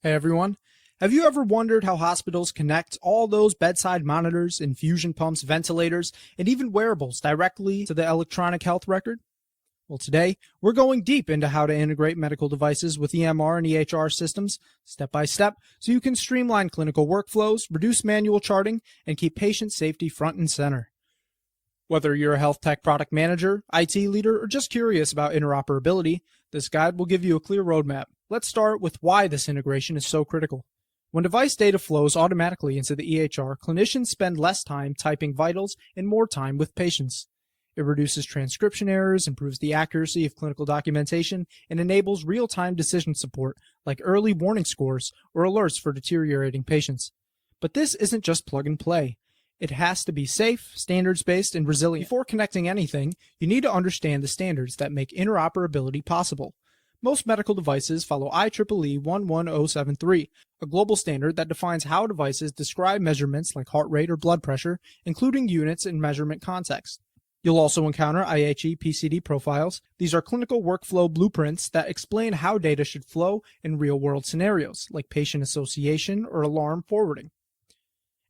Hey everyone. Have you ever wondered how hospitals connect all those bedside monitors, infusion pumps, ventilators, and even wearables directly to the electronic health record? Well, today, we're going deep into how to integrate medical devices with EMR and EHR systems, step by step, so you can streamline clinical workflows, reduce manual charting, and keep patient safety front and center. Whether you're a health tech product manager, IT leader, or just curious about interoperability, this guide will give you a clear roadmap. Let's start with why this integration is so critical. When device data flows automatically into the EHR, clinicians spend less time typing vitals and more time with patients. It reduces transcription errors, improves the accuracy of clinical documentation, and enables real-time decision support like early warning scores or alerts for deteriorating patients. But this isn't just plug and play. It has to be safe, standards-based, and resilient. Before connecting anything, you need to understand the standards that make interoperability possible. Most medical devices follow IEEE 11073, a global standard that defines how devices describe measurements like heart rate or blood pressure, including units in measurement context. You'll also encounter IHE PCD profiles. These are clinical workflow blueprints that explain how data should flow in real-world scenarios, like patient association or alarm forwarding.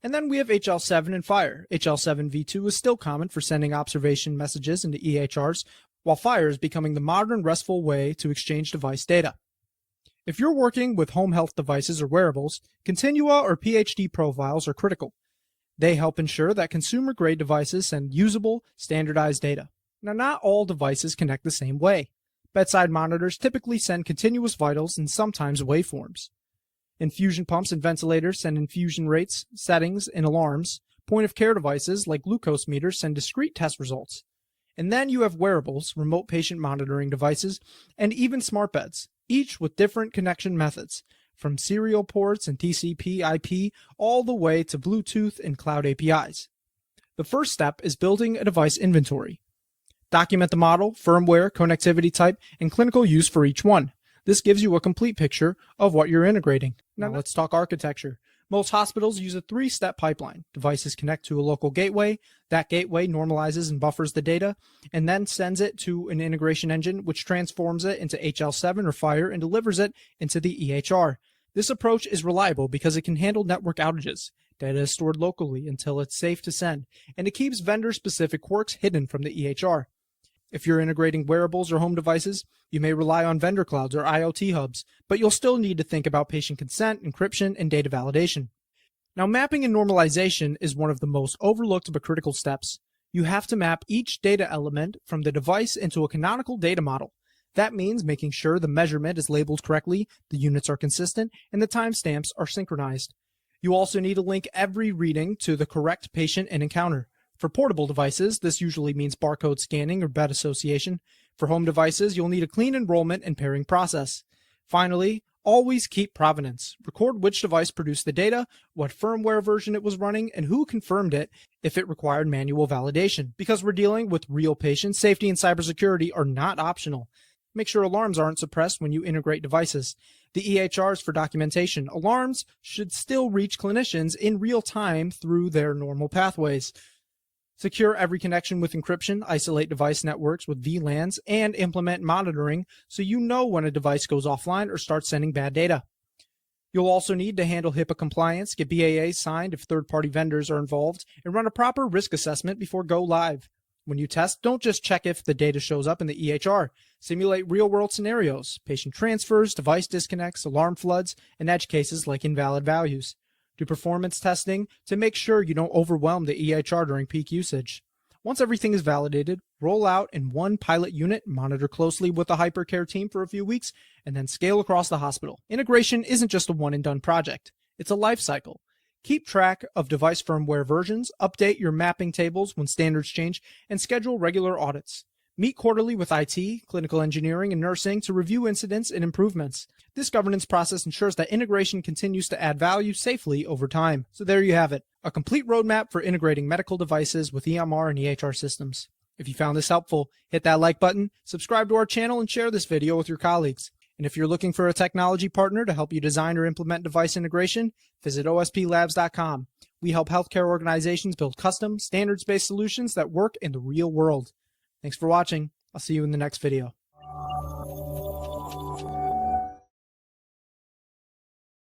And then we have HL7 and FHIR. HL7 v2 is still common for sending observation messages into EHRs, while FHIR is becoming the modern RESTful way to exchange device data. If you're working with home health devices or wearables, Continua or PhD profiles are critical. They help ensure that consumer-grade devices send usable, standardized data. Now, not all devices connect the same way. Bedside monitors typically send continuous vitals and sometimes waveforms. Infusion pumps and ventilators send infusion rates, settings, and alarms. Point-of-care devices like glucose meters send discrete test results. And then you have wearables, remote patient monitoring devices, and even smart beds, each with different connection methods, from serial ports and TCP/IP all the way to Bluetooth and cloud APIs. The first step is building a device inventory. Document the model, firmware, connectivity type, and clinical use for each one. This gives you a complete picture of what you're integrating. Now let's talk architecture. Most hospitals use a three-step pipeline. Devices connect to a local gateway. That gateway normalizes and buffers the data, and then sends it to an integration engine, which transforms it into HL7 or FHIR and delivers it into the EHR. This approach is reliable because it can handle network outages. Data is stored locally until it's safe to send, and it keeps vendor-specific quirks hidden from the EHR. If you're integrating wearables or home devices, you may rely on vendor clouds or IoT hubs, but you'll still need to think about patient consent, encryption, and data validation. Now, mapping and normalization is one of the most overlooked but critical steps. You have to map each data element from the device into a canonical data model. That means making sure the measurement is labeled correctly, the units are consistent, and the timestamps are synchronized. You also need to link every reading to the correct patient and encounter. For portable devices, this usually means barcode scanning or bed association. For home devices, you'll need a clean enrollment and pairing process. Finally, always keep provenance. Record which device produced the data, what firmware version it was running, and who confirmed it if it required manual validation. Because we're dealing with real patients, safety and cybersecurity are not optional. Make sure alarms aren't suppressed when you integrate devices. The EHRs for documentation. Alarms should still reach clinicians in real time through their normal pathways. Secure every connection with encryption, isolate device networks with VLANs, and implement monitoring so you know when a device goes offline or starts sending bad data. You'll also need to handle HIPAA compliance, get BAA signed if third-party vendors are involved, and run a proper risk assessment before go live. When you test, don't just check if the data shows up in the EHR. Simulate real-world scenarios, patient transfers, device disconnects, alarm floods, and edge cases like invalid values. Do performance testing to make sure you don't overwhelm the EHR during peak usage. Once everything is validated, roll out in one pilot unit, monitor closely with the hypercare team for a few weeks, and then scale across the hospital. Integration isn't just a one-and-done project. It's a life cycle. Keep track of device firmware versions, update your mapping tables when standards change, and schedule regular audits. Meet quarterly with IT, clinical engineering, and nursing to review incidents and improvements. This governance process ensures that integration continues to add value safely over time. So there you have it, a complete roadmap for integrating medical devices with EMR and EHR systems. If you found this helpful, hit that like button, subscribe to our channel, and share this video with your colleagues. And if you're looking for a technology partner to help you design or implement device integration, visit osplabs.com. We help healthcare organizations build custom, standards-based solutions that work in the real world. Thanks for watching. I'll see you in the next video.